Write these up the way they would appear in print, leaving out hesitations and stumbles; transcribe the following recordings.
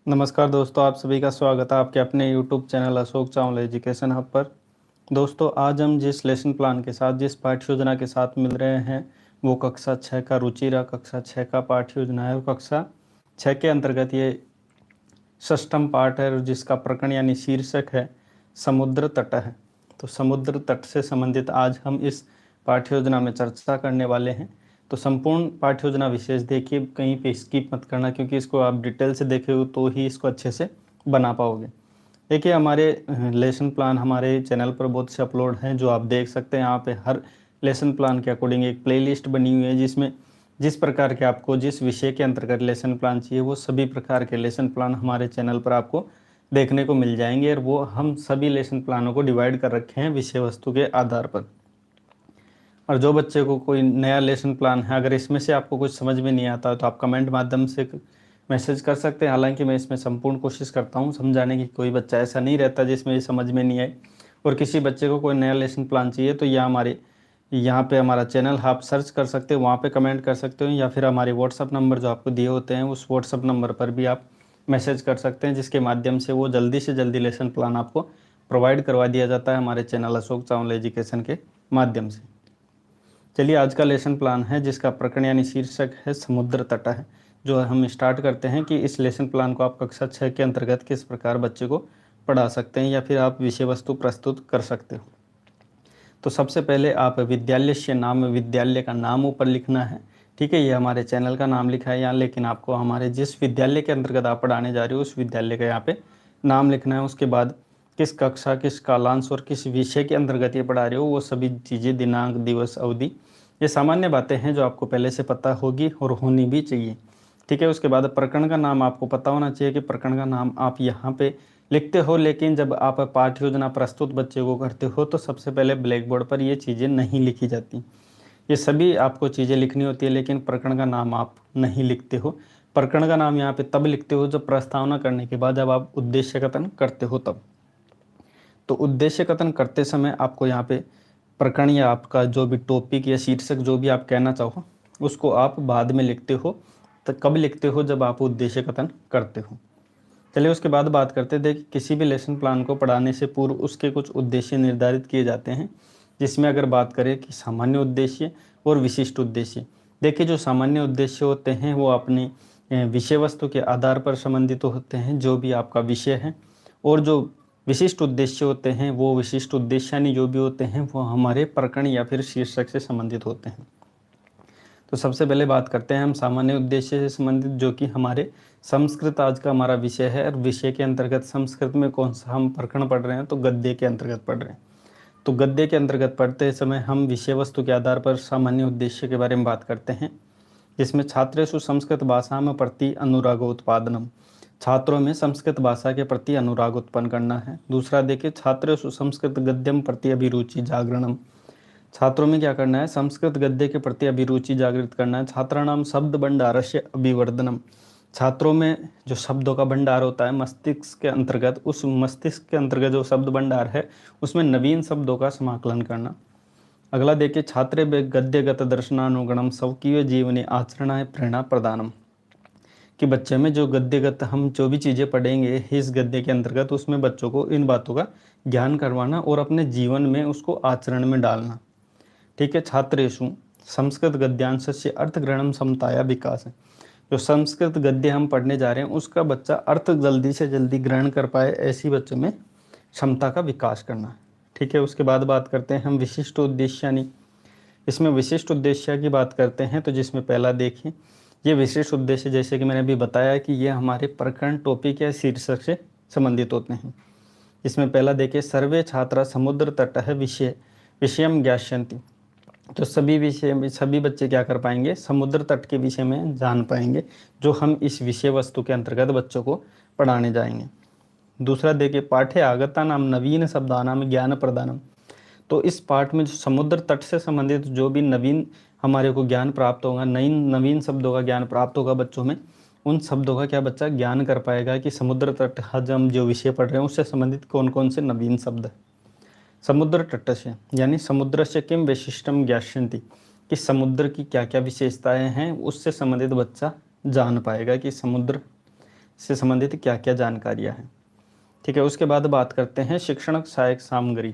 नमस्कार दोस्तों, आप सभी का स्वागत है आपके अपने YouTube channel Ashok Chawla education hub पर। दोस्तों, आज हम जिस लेसन प्लान के साथ, जिस पाठ्य योजना के साथ मिल रहे हैं वो कक्षा 6 का रुचिरा कक्षा 6 का पाठ्य योजना है। और कक्षा 6 के अंतर्गत ये षष्ठम पाठ है, जिसका प्रकरण यानी शीर्षक है समुद्र तट है। तो समुद्र तट से संबंधित आज हम इस पाठ्य योजना में चर्चा करने वाले हैं। तो संपूर्ण पाठ्य योजना विशेष देखिए, कहीं पे स्किप मत करना, क्योंकि इसको आप डिटेल से देखे तो ही इसको अच्छे से बना पाओगे। देखिए, हमारे लेसन प्लान हमारे चैनल पर बहुत से अपलोड हैं जो आप देख सकते हैं। यहाँ पे हर लेसन प्लान के अकॉर्डिंग एक प्लेलिस्ट बनी हुई है, जिसमें जिस प्रकार के आपको जिस विषय के अंतर्गत लेसन प्लान चाहिए वो सभी प्रकार के लेसन प्लान हमारे चैनल पर आपको देखने को मिल जाएंगे। और वो हम सभी लेसन प्लानों को डिवाइड कर रखे हैं विषय वस्तु के आधार पर। और जो बच्चे को कोई नया लेसन प्लान है, अगर इसमें से आपको कुछ समझ में नहीं आता तो आप कमेंट माध्यम से मैसेज कर सकते हैं। हालांकि मैं इसमें संपूर्ण कोशिश करता हूं समझाने की, कोई बच्चा ऐसा नहीं रहता जिसमें ये समझ में नहीं आए। और किसी बच्चे को कोई नया लेसन प्लान चाहिए तो यहाँ पे हमारा चैनल आप सर्च कर सकते हो, वहाँ पे कमेंट कर सकते हो, या फिर हमारे व्हाट्सअप नंबर जो आपको दिए होते हैं उस व्हाट्सअप नंबर पर भी आप मैसेज कर सकते हैं, जिसके माध्यम से वो जल्दी से जल्दी लेसन प्लान आपको प्रोवाइड करवा दिया जाता है हमारे चैनल अशोक चावला एजुकेशन के माध्यम से। चलिए, आज का लेसन प्लान है जिसका प्रकरण यानी शीर्षक है समुद्र तट है। जो हम स्टार्ट करते हैं कि इस लेसन प्लान को आप कक्षा 6 के अंतर्गत किस प्रकार बच्चे को पढ़ा सकते हैं या फिर आप विषय वस्तु प्रस्तुत कर सकते हो। तो सबसे पहले आप विद्यालय से नाम, विद्यालय का नाम ऊपर लिखना है। ठीक है, ये हमारे चैनल का नाम लिखा है यहाँ, लेकिन आपको हमारे जिस विद्यालय के अंतर्गत आप पढ़ाने जा रहे हो उस विद्यालय का यहाँ पे नाम लिखना है। उसके बाद किस कक्षा, किस कालांश और किस विषय के अंतर्गत ये पढ़ा रहे हो वो सभी चीज़ें, दिनांक, दिवस, अवधि, ये सामान्य बातें हैं जो आपको पहले से पता होगी और होनी भी चाहिए। ठीक है, उसके बाद प्रकरण का नाम आपको पता होना चाहिए कि प्रकरण का नाम आप यहाँ पे लिखते हो, लेकिन जब आप पाठ्य योजना प्रस्तुत बच्चे को करते हो तो सबसे पहले ब्लैक बोर्ड पर ये चीज़ें नहीं लिखी जाती। ये सभी आपको चीज़ें लिखनी होती है, लेकिन प्रकरण का नाम आप नहीं लिखते हो। प्रकरण का नाम यहाँ पे तब लिखते हो जब प्रस्तावना करने के बाद, जब आप उद्देश्य कथन करते हो तब। तो उद्देश्य कथन करते समय आपको यहाँ पे प्रकरण या आपका जो भी टॉपिक या शीर्षक जो भी आप कहना चाहो उसको आप बाद में लिखते हो। तो कब लिखते हो? जब आप उद्देश्य कथन करते हो। चलिए, उसके बाद बात करते हैं। देखिए, किसी भी लेसन प्लान को पढ़ाने से पूर्व उसके कुछ उद्देश्य निर्धारित किए जाते हैं, जिसमें अगर बात करें कि सामान्य उद्देश्य और विशिष्ट उद्देश्य। देखिए, जो सामान्य उद्देश्य होते हैं वो अपने विषय वस्तु के आधार पर संबंधित होते हैं, जो भी आपका विषय है। और जो विशिष्ट उद्देश्य होते हैं वो विशिष्ट उद्देश्य यानी जो भी होते हैं वो हमारे प्रकरण या फिर शीर्षक से संबंधित होते हैं। तो सबसे पहले बात करते हैं हम सामान्य उद्देश्य से संबंधित, जो कि हमारे संस्कृत आज का हमारा विषय है। और विषय के अंतर्गत संस्कृत में कौन सा हम प्रकरण पढ़ रहे हैं? तो गद्य के अंतर्गत पढ़ रहे हैं। तो गद्य के अंतर्गत पढ़ते समय हम विषय वस्तु के आधार पर सामान्य उद्देश्य के बारे में बात करते हैं, जिसमें छात्रेषु संस्कृत भाषा में प्रति अनुरागोत्पादनम, छात्रों में संस्कृत भाषा के प्रति अनुराग उत्पन्न करना है। दूसरा देखिए, छात्रेषु संस्कृत गद्यम प्रति अभिरुचि जागरणम, छात्रों में क्या करना है? संस्कृत गद्य के प्रति अभिरुचि जागृत करना है। छात्राणाम शब्द भंडारस्य अभिवर्धनम, छात्रों में जो शब्दों का भंडार होता है मस्तिष्क के अंतर्गत, उस मस्तिष्क के अंतर्गत जो शब्द भंडार है उसमें नवीन शब्दों का समाकलन करना। अगला देखिए, छात्रे गद्यगत दर्शनानुगुणम स्वकीय जीवने आचरणाय प्रेरणा प्रदानम, कि बच्चे में जो गद्यगत हम जो भी चीज़ें पढ़ेंगे इस गद्य के अंतर्गत उसमें बच्चों को इन बातों का ज्ञान करवाना और अपने जीवन में उसको आचरण में डालना। ठीक है, छात्रेषु संस्कृत गद्यांश से अर्थग्रहणम समताया विकास है, जो संस्कृत गद्य हम पढ़ने जा रहे हैं उसका बच्चा अर्थ जल्दी से जल्दी ग्रहण कर पाए, ऐसी बच्चों में क्षमता का विकास करना है। ठीक है, उसके बाद बात करते हैं हम विशिष्ट उद्देश्य यानी, इसमें विशिष्ट उद्देश्य की बात करते हैं। तो जिसमें पहला देखिए, ये विशिष्ट उद्देश्य जैसे कि मैंने अभी बताया कि ये हमारे प्रकरण, टॉपिक या शीर्षक से संबंधित होते हैं। इसमें पहला देखिए, सर्वे छात्रा समुद्र तट है विषयम ज्ञास्यन्ति, तो सभी बच्चे क्या कर पाएंगे? समुद्र तट के विषय में जान पाएंगे, जो हम इस विषय वस्तु के अंतर्गत बच्चों को पढ़ाने जाएंगे। दूसरा देखिए, पाठ्य आगता नाम नवीन शब्दानाम ज्ञान प्रदानम, तो इस पाठ में जो समुद्र तट से संबंधित जो भी नवीन हमारे को ज्ञान प्राप्त होगा, नवीन शब्दों का ज्ञान प्राप्त होगा बच्चों में, उन शब्दों का क्या बच्चा ज्ञान कर पाएगा कि समुद्र तट आज हम जो विषय पढ़ रहे हैं उससे संबंधित कौन कौन से नवीन शब्द है। समुद्र तट से यानी समुद्र से किम विशिष्टम ज्ञास्यन्ति, कि समुद्र की क्या क्या विशेषताएं हैं उससे संबंधित बच्चा जान पाएगा कि समुद्र से संबंधित क्या क्या जानकारियाँ हैं। ठीक है, उसके बाद बात करते हैं शिक्षण सहायक सामग्री।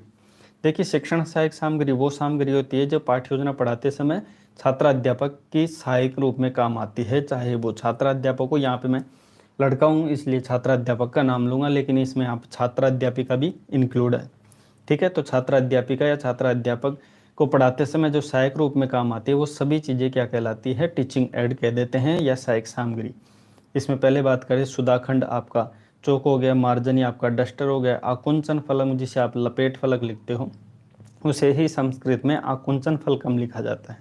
देखिए, शिक्षण सहायक सामग्री वो सामग्री होती है जो पाठ्य योजना पढ़ाते समय छात्र अध्यापक की सहायक रूप में काम आती है, चाहे वो छात्र अध्यापक हो, यहाँ पे मैं लड़का हूँ इसलिए छात्र अध्यापक का नाम लूंगा, लेकिन इसमें यहाँ छात्र अध्यापिका भी इंक्लूड है। ठीक है, तो छात्र अध्यापिका या छात्र अध्यापक को पढ़ाते समय जो सहायक रूप में काम आती है वो सभी चीज़ें क्या कहलाती है, टीचिंग एड कह देते हैं या सहायक सामग्री। इसमें पहले बात करें, सुदाखंड आपका चौक हो गया, मार्जनी आपका डस्टर हो गया, आकुंचन फलक जिसे आप लपेट फलक लिखते हो उसे ही संस्कृत में आकुंचन फलकम लिखा जाता है।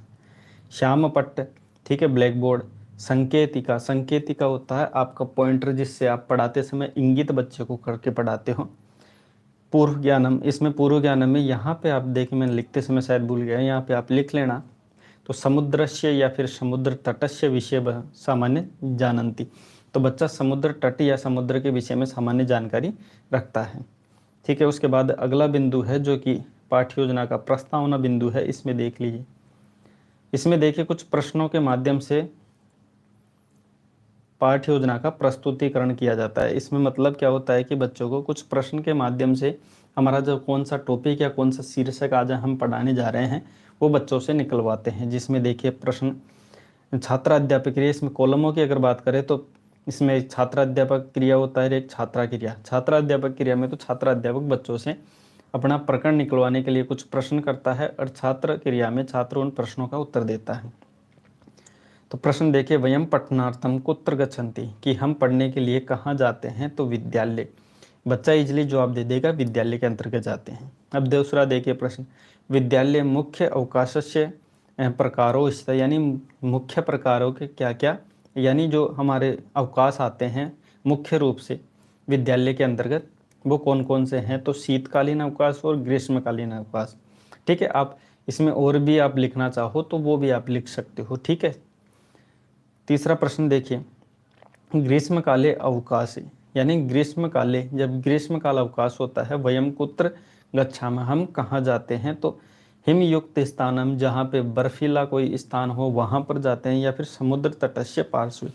श्याम पट्ट, ठीक है, ब्लैक बोर्ड। संकेतिका, संकेतिका होता है आपका पॉइंटर जिससे आप पढ़ाते समय इंगित बच्चे को करके पढ़ाते हो। पूर्व ज्ञानम, इसमें पूर्व ज्ञानम में यहाँ पे आप देखिए मैंने लिखते समय शायद भूल गया, यहाँ पे आप लिख लेना, तो समुद्रस्य या फिर समुद्र तटस्य विषय सामान्य जानन्ति, तो बच्चा समुद्र तट या समुद्र के विषय में सामान्य जानकारी रखता है। ठीक है, उसके बाद अगला बिंदु है जो कि पाठ्य योजना का प्रस्तावना बिंदु है, इसमें देख लीजिए। इसमें देखिए कुछ प्रश्नों के माध्यम से पाठ्य योजना का प्रस्तुतिकरण किया जाता है। इसमें मतलब क्या होता है कि बच्चों को कुछ प्रश्न के माध्यम से हमारा जो कौन सा टॉपिक या कौन सा शीर्षक आज हम पढ़ाने जा रहे हैं वो बच्चों से निकलवाते हैं। जिसमें देखिए प्रश्न छात्र अध्यापक क्रिया, इसमें कॉलमों की अगर बात करें तो इसमें एक छात्र अध्यापक क्रिया होता है, एक छात्रा क्रिया। छात्र अध्यापक क्रिया में तो छात्र अध्यापक बच्चों से अपना प्रकरण निकलवाने के लिए कुछ प्रश्न करता है और छात्र क्रिया में छात्र उन प्रश्नों का उत्तर देता है। तो प्रश्न देखिए, वयम पठनार्थम कुत्र गच्छन्ति, कि हम पढ़ने के लिए कहाँ जाते हैं, तो विद्यालय। बच्चा इजली जवाब दे देगा विद्यालय के अंतर्गत जाते हैं। अब दूसरा देखिए प्रश्न, विद्यालय मुख्य अवकाशस्य प्रकारों, यानी मुख्य प्रकारों के क्या क्या, यानी जो हमारे अवकाश आते हैं मुख्य रूप से विद्यालय के अंतर्गत वो कौन कौन से हैं, तो शीतकालीन अवकाश और ग्रीष्मकालीन अवकाश। ठीक है, आप इसमें और भी आप लिखना चाहो तो वो भी आप लिख सकते हो। ठीक है, तीसरा प्रश्न देखिए, ग्रीष्मकाले अवकाश, यानी ग्रीष्मकाले, जब ग्रीष्मकाल अवकाश होता है, वयम कुत्र गच्छामः, हम कहाँ जाते हैं, तो हिमयुक्त स्थानम, जहाँ पे बर्फीला कोई स्थान हो वहाँ पर जाते हैं, या फिर समुद्र तटस्य पार्श्व,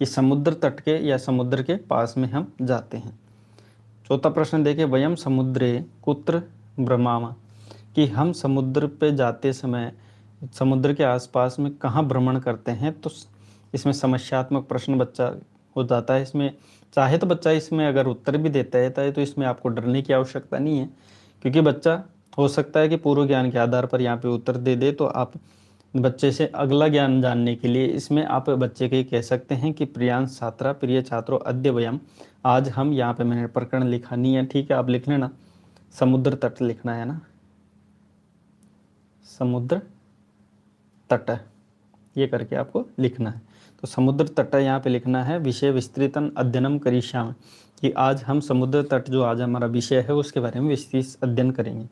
कि समुद्र तट के या समुद्र के पास में हम जाते हैं। चौथा प्रश्न देखिए, वयम समुद्रे कुत्र भ्रमामः, कि हम समुद्र पे जाते समय समुद्र के आसपास में कहाँ भ्रमण करते हैं। तो इसमें समस्यात्मक प्रश्न बच्चा हो जाता है। इसमें चाहे तो बच्चा इसमें अगर उत्तर भी देता है तो इसमें आपको डरने की आवश्यकता नहीं है, क्योंकि बच्चा हो सकता है कि पूर्व ज्ञान के आधार पर यहाँ पे उत्तर दे दे। तो आप बच्चे से अगला ज्ञान जानने के लिए इसमें आप बच्चे के कह सकते हैं कि प्रियांश छात्रा, प्रिय छात्रों, अद्य वयम, आज हम, यहाँ पे मैंने प्रकरण लिखा नहीं है, ठीक है, आप लिख लेना, समुद्र तट लिखना है ना, समुद्र तट, ये करके आपको लिखना है। तो समुद्र तट यहाँ पे लिखना है, विषय विस्तृतन अध्ययनम करिष्यामि, कि आज हम समुद्र तट जो आज हमारा विषय है उसके बारे में विस्तृत अध्ययन करेंगे।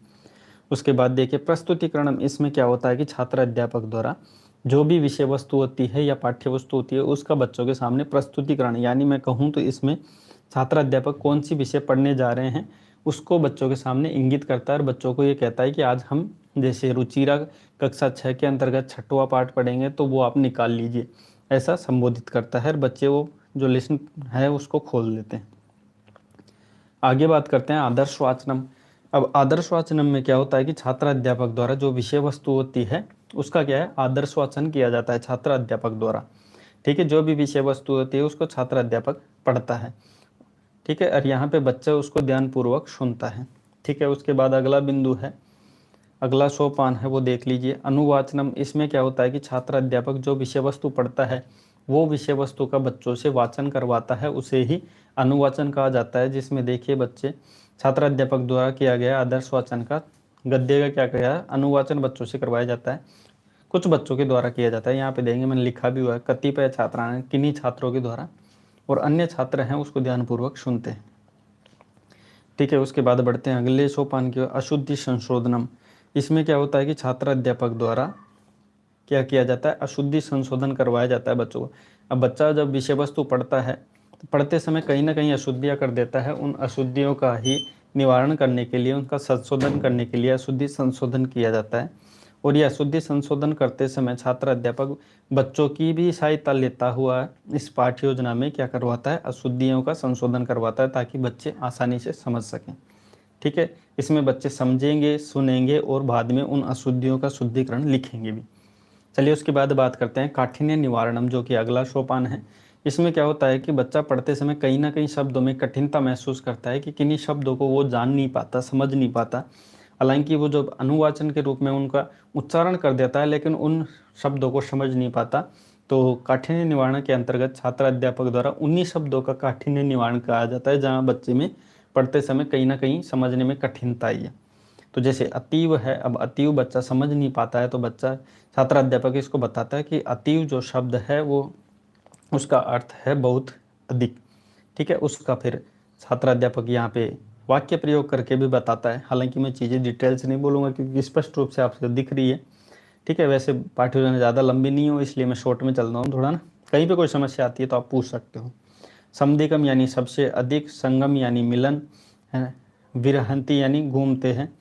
उसके बाद देखिए प्रस्तुतिकरण, इसमें क्या होता है कि छात्र अध्यापक द्वारा जो भी विषय वस्तु होती है या पाठ्य वस्तु होती है उसका बच्चों के सामने प्रस्तुतिकरण, यानी मैं कहूँ तो इसमें छात्र अध्यापक कौन सी विषय पढ़ने जा रहे हैं उसको बच्चों के सामने इंगित करता है और बच्चों को ये कहता है कि आज हम जैसे रुचिरा कक्षा 6 के अंतर्गत 6वां पाठ पढ़ेंगे तो वो आप निकाल लीजिए, ऐसा संबोधित करता है और बच्चे वो जो लेसन है उसको खोल लेते हैं। आगे बात करते हैं आदर्श वाचनम। अब आदर्श वाचनम में क्या होता है कि छात्र अध्यापक द्वारा जो विषय वस्तु होती है उसका क्या है, आदर्श वाचन किया जाता है छात्र अध्यापक द्वारा। ठीक है, जो भी विषय वस्तु होती है उसको छात्र अध्यापक पढ़ता है। ठीक है, और यहाँ पे बच्चा उसको ध्यानपूर्वक सुनता है। ठीक है, उसके बाद अगला बिंदु है, अगला सोपान है वो देख लीजिए, अनुवाचनम। इसमें क्या होता है कि छात्र अध्यापक जो विषय वस्तु पढ़ता है वो विषय वस्तु का बच्चों से वाचन करवाता है, उसे ही अनुवाचन कहा जाता है। जिसमें देखिए बच्चे छात्र अध्यापक द्वारा किया गया आदर्श वाचन का गद्य का क्या किया, अनुवाचन बच्चों से करवाया जाता है, कुछ बच्चों के द्वारा किया जाता है। यहाँ पे देंगे मैंने लिखा भी हुआ है, कतिपय छात्राएं, किन्हीं छात्रों के द्वारा, और अन्य छात्र हैं उसको ध्यानपूर्वक सुनते हैं। ठीक है, उसके बाद बढ़ते हैं अगले सोपान की, अशुद्धि संशोधनम। इसमें क्या होता है कि छात्र अध्यापक द्वारा क्या किया जाता है, अशुद्धि संशोधन करवाया जाता है बच्चों को। अब बच्चा जब विषय वस्तु पढ़ता है तो पढ़ते समय कहीं ना कहीं अशुद्धियाँ कर देता है, उन अशुद्धियों का ही निवारण करने के लिए, उनका संशोधन करने के लिए अशुद्धि संशोधन किया जाता है। और यह अशुद्धि संशोधन करते समय छात्र अध्यापक बच्चों की भी सहायता लेता हुआ इस पाठ्य योजना में क्या करवाता है, अशुद्धियों का संशोधन करवाता है ताकि बच्चे आसानी से समझ सकें। ठीक है, इसमें बच्चे समझेंगे, सुनेंगे और बाद में उन अशुद्धियों का शुद्धिकरण लिखेंगे भी। चलिए उसके बाद बात करते हैं काठिन्य निवारणम, जो कि अगला सोपान है। इसमें क्या होता है कि बच्चा पढ़ते समय कहीं ना कहीं शब्दों में कठिनता महसूस करता है कि किन्हीं शब्दों को वो जान नहीं पाता, समझ नहीं पाता। हालांकि वो जो अनुवाचन के रूप में उनका उच्चारण कर देता है लेकिन उन शब्दों को समझ नहीं पाता। तो काठिन्य निवारण के अंतर्गत छात्र अध्यापक द्वारा उन्हीं शब्दों का काठिन्य निवारण कहा जाता है जहाँ बच्चे में पढ़ते समय कहीं ना कहीं समझने में कठिनता आई है। तो जैसे अतीव है, अब अतीव बच्चा समझ नहीं पाता है तो बच्चा छात्र अध्यापक इसको बताता है कि अतीव जो शब्द है वो उसका अर्थ है बहुत अधिक। ठीक है, उसका फिर छात्र अध्यापक यहाँ पे वाक्य प्रयोग करके भी बताता है। हालांकि मैं चीज़ें डिटेल से नहीं बोलूँगा क्योंकि स्पष्ट रूप से आपसे दिख रही है। ठीक है, वैसे पाठ्य योजना ज़्यादा लंबी नहीं हो इसलिए मैं शॉर्ट में चल रहा हूँ थोड़ा ना। कहीं पे कोई समस्या आती है तो आप पूछ सकते हो। समधिगम यानी सबसे अधिक, संगम यानी मिलन है, विरहंती यानी घूमते हैं।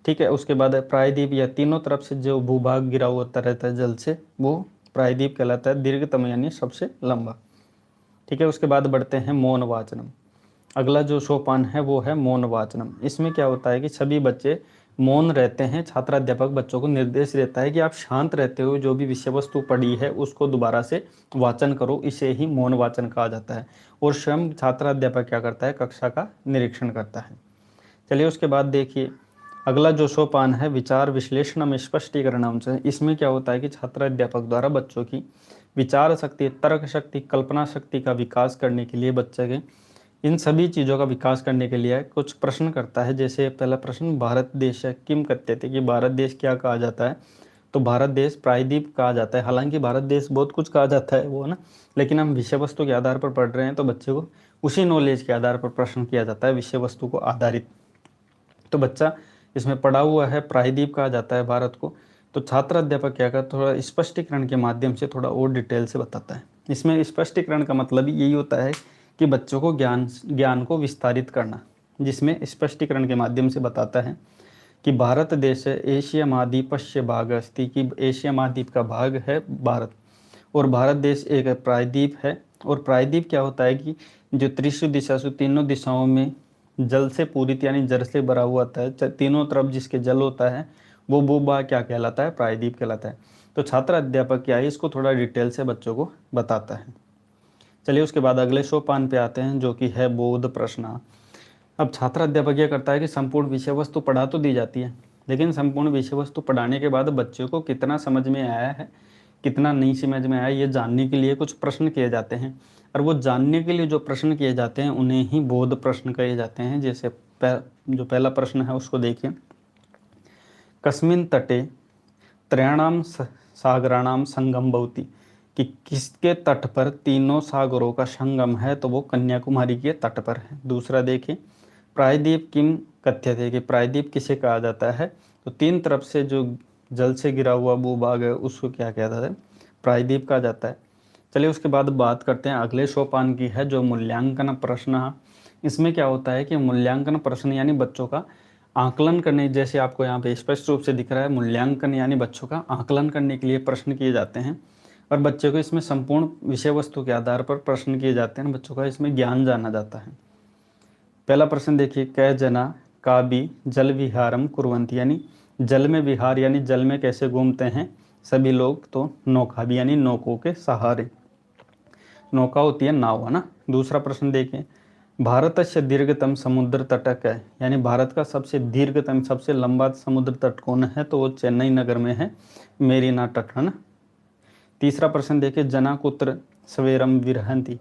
ठीक है, उसके बाद प्रायद्वीप या तीनों तरफ से जो भूभाग गिरा हुआ रहता है जल से वो प्रायद्वीप कहलाता है। दीर्घतम यानी सबसे लंबा। ठीक है, उसके बाद बढ़ते हैं मौन वाचनम। अगला जो सोपान है वो है मौन वाचनम। इसमें क्या होता है कि सभी बच्चे मौन रहते हैं। छात्र अध्यापक बच्चों को निर्देश देता है कि आप शांत रहते हुए जो भी विषय वस्तु पढ़ी है उसको दोबारा से वाचन करो, इसे ही मौन वाचन कहा जाता है। और स्वयं छात्र अध्यापक क्या करता है, कक्षा का निरीक्षण करता है। चलिए उसके बाद देखिए अगला जो सोपान है विचार विश्लेषण स्पष्टीकरण से। इसमें क्या होता है कि छात्र अध्यापक द्वारा बच्चों की विचार शक्ति, तर्क शक्ति, कल्पना शक्ति का विकास करने के लिए बच्चे के इन सभी चीज़ों का विकास करने के लिए कुछ प्रश्न करता है। जैसे पहला प्रश्न, भारत देश किम कथ्यते, कि भारत देश क्या कहा जाता है। तो भारत देश प्रायद्वीप कहा जाता है। हालांकि भारत देश बहुत कुछ कहा जाता है वो ना, लेकिन हम विषय वस्तु के आधार पर पढ़ रहे हैं तो बच्चे को उसी नॉलेज के आधार पर प्रश्न किया जाता है, विषय वस्तु को आधारित। तो बच्चा इसमें पढ़ा हुआ है प्रायद्वीप कहा जाता है भारत को। तो छात्र अध्यापक क्या करता है, थोड़ा स्पष्टीकरण के माध्यम से थोड़ा और डिटेल से बताता है। इसमें स्पष्टीकरण का मतलब यही होता है कि बच्चों को ज्ञान को विस्तारित करना, जिसमें स्पष्टीकरण के माध्यम से बताता है कि भारत देश एशिया महाद्वीपस्य भाग अस्ति, कि एशिया महाद्वीप का भाग है भारत, और भारत देश एक प्रायद्वीप है। और प्रायद्वीप क्या होता है कि जो त्रिशु दिशासु, तीनों दिशाओं में जल से पूरित यानी जल से भरा हुआ होता है, तीनों तरफ जिसके जल होता है वो भूभाग क्या कहलाता है, प्रायद्वीप कहलाता है। तो छात्र अध्यापक क्या है, इसको थोड़ा डिटेल से बच्चों को बताता है। चलिए उसके बाद अगले सोपान पे आते हैं जो कि है बोध प्रश्न। अब छात्र अध्यापक यह करता है कि संपूर्ण विषय वस्तु पढ़ा तो दी जाती है, लेकिन संपूर्ण विषय वस्तु पढ़ाने के बाद बच्चे को कितना समझ में आया है, कितना नहीं समझ में आया, ये जानने के लिए कुछ प्रश्न किए जाते हैं। और वो जानने के लिए जो प्रश्न किए जाते हैं उन्हें ही बोध प्रश्न कहे जाते हैं। जैसे जो पहला प्रश्न है उसको देखिए, कस्मिन् तटे त्रयाणाम सागराणाम संगम भवति, कि किसके तट पर तीनों सागरों का संगम है, तो वो कन्याकुमारी के तट पर है। दूसरा देखिए, प्रायद्वीप किम कथ्यते, कि प्रायद्वीप किसे कहा जाता है। तो तीन तरफ से जो जल से गिरा हुआ भूभाग है उसको क्या कहता है, प्रायद्वीप कहा जाता है। चलिए उसके बाद बात करते हैं अगले सोपान की है जो मूल्यांकन प्रश्न। इसमें क्या होता है कि मूल्यांकन प्रश्न यानी बच्चों का आकलन करने, जैसे आपको यहाँ पे स्पष्ट रूप से दिख रहा है, मूल्यांकन यानी बच्चों का आकलन करने के लिए प्रश्न किए जाते हैं। और बच्चों को इसमें संपूर्ण विषय वस्तु के आधार पर प्रश्न किए जाते हैं, बच्चों का इसमें ज्ञान जाना जाता है। पहला प्रश्न देखिए, कै जना काबी जल विहारम कुर्वन्ति, यानी जल में विहार यानी जल में कैसे घूमते हैं सभी लोग। तो नौकाबी यानी नौकों के सहारे, नौका होती है नाव है ना। दूसरा प्रश्न देखें, भारत से दीर्घतम समुद्र तट है, यानी भारत का सबसे दीर्घतम सबसे लंबा समुद्र तट कौन है, तो वो चेन्नई नगर में है, मेरीना तट है ना। तीसरा प्रश्न देखिए, जना कुत्र सवेरम विरहंती,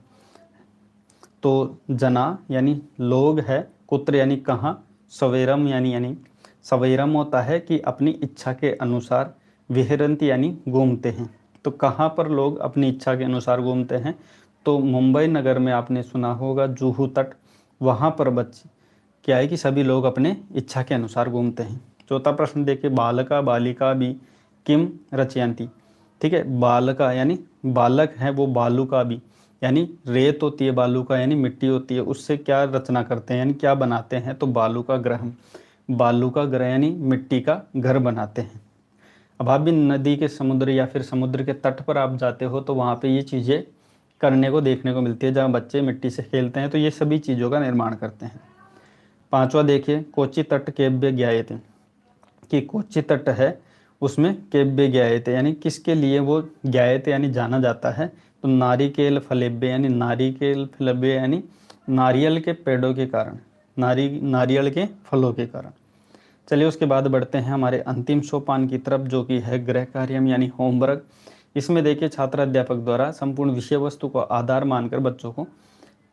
तो जना यानी लोग है, कुत्र यानी कहाँ, सवेरम यानी सवेरम होता है कि अपनी इच्छा के अनुसार, विहरंती यानी घूमते हैं। तो कहाँ पर लोग अपनी इच्छा के अनुसार घूमते हैं, तो मुंबई नगर में आपने सुना होगा जुहू तट, वहाँ पर बच्चे क्या है कि सभी लोग अपने इच्छा के अनुसार घूमते हैं। चौथा प्रश्न देखिए, बालका बालिका भी किम रचयंती, ठीक है, बालका यानी बालक है वो बालू का भी, यानी रेत होती है बालू का यानी मिट्टी होती है, उससे क्या रचना करते हैं यानी क्या बनाते हैं, तो बालू का ग्रह, बालू का ग्रह यानी मिट्टी का घर बनाते हैं। अब आप भी नदी के समुद्र या फिर समुद्र के तट पर आप जाते हो तो वहाँ पे ये चीज़ें करने को देखने को मिलती है, जहाँ बच्चे मिट्टी से खेलते हैं तो ये सभी चीज़ों का निर्माण करते हैं। पांचवा देखिए, कोच्चि तट केव्य ज्ञायते, कि कोच्चि तट है उसमें केव्य ज्ञायते यानी किसके लिए वो ज्ञायते यानी जाना जाता है, तो नारिकेल फलेब्य यानी नारिकेल फलेब्य यानी नारियल के पेड़ों के कारण, नारियल के फलों के कारण। चलिए उसके बाद बढ़ते हैं हमारे अंतिम सोपान की तरफ, जो कि है गृह कार्यम यानी होमवर्क। इसमें देखिए छात्र अध्यापक द्वारा संपूर्ण विषय वस्तु को आधार मानकर बच्चों को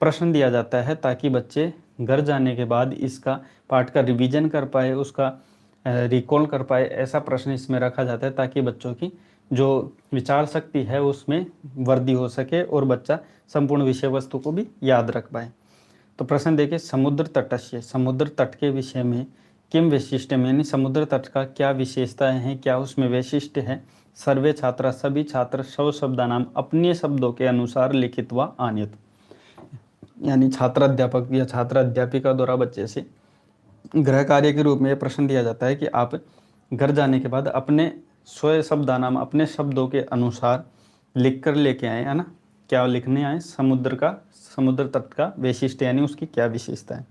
प्रश्न दिया जाता है, ताकि बच्चे घर जाने के बाद इसका पाठ का रिवीजन कर पाए, उसका रिकॉल कर पाए। ऐसा प्रश्न इसमें रखा जाता है ताकि बच्चों की जो विचार शक्ति है उसमें वृद्धि हो सके और बच्चा संपूर्ण विषय वस्तु को भी याद रख पाए। तो प्रश्न देखिए, समुद्र तटस्य, समुद्र तट के विषय में किम वैशिष्ट्यम यानी समुद्र तट का क्या विशेषताएं हैं, क्या उसमें वैशिष्ट्य है। सर्वे छात्रा, सभी छात्र सौ शब्दानाम अपने शब्दों के अनुसार लिखित व आनित, यानी छात्र अध्यापक या छात्र अध्यापिका द्वारा बच्चे से गृह कार्य के रूप में यह प्रश्न दिया जाता है कि आप घर जाने के बाद अपने स्वयं शब्दानाम अपने शब्दों के अनुसार लिख कर लेके आए, है ना। क्या लिखने आए, समुद्र तट का वैशिष्ट्य यानी उसकी क्या विशेषता है।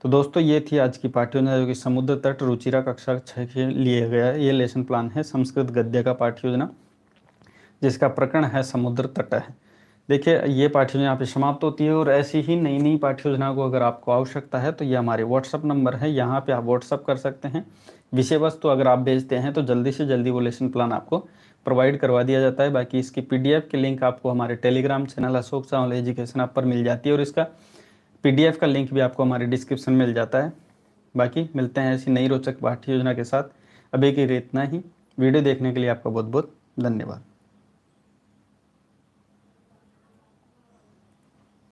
तो दोस्तों ये थी आज की पाठ्य योजना, जो कि समुद्र तट रुचिरा कक्षा 6 के लिए गया है। ये लेसन प्लान है संस्कृत गद्य का पाठ्य योजना, जिसका प्रकरण है समुद्र तट है। देखिए ये पाठ्य योजना यहाँ पे समाप्त होती है, और ऐसी ही नई नई पाठ्य योजना को अगर आपको आवश्यकता है तो ये हमारे व्हाट्सअप नंबर है, यहाँ पे आप व्हाट्सअप कर सकते हैं। विषय वस्तु अगर आप भेजते हैं तो जल्दी से जल्दी वो लेसन प्लान आपको प्रोवाइड करवा दिया जाता है। बाकी इसकी PDF की लिंक आपको हमारे Telegram channel Ashok Chawla education app पर मिल जाती है, और इसका PDF का लिंक भी आपको हमारे डिस्क्रिप्शन में मिल जाता है। बाकी मिलते हैं ऐसी नई रोचक पाठ्य योजना के साथ। अभी के लिए इतना ही। वीडियो देखने के लिए आपका बहुत बहुत धन्यवाद।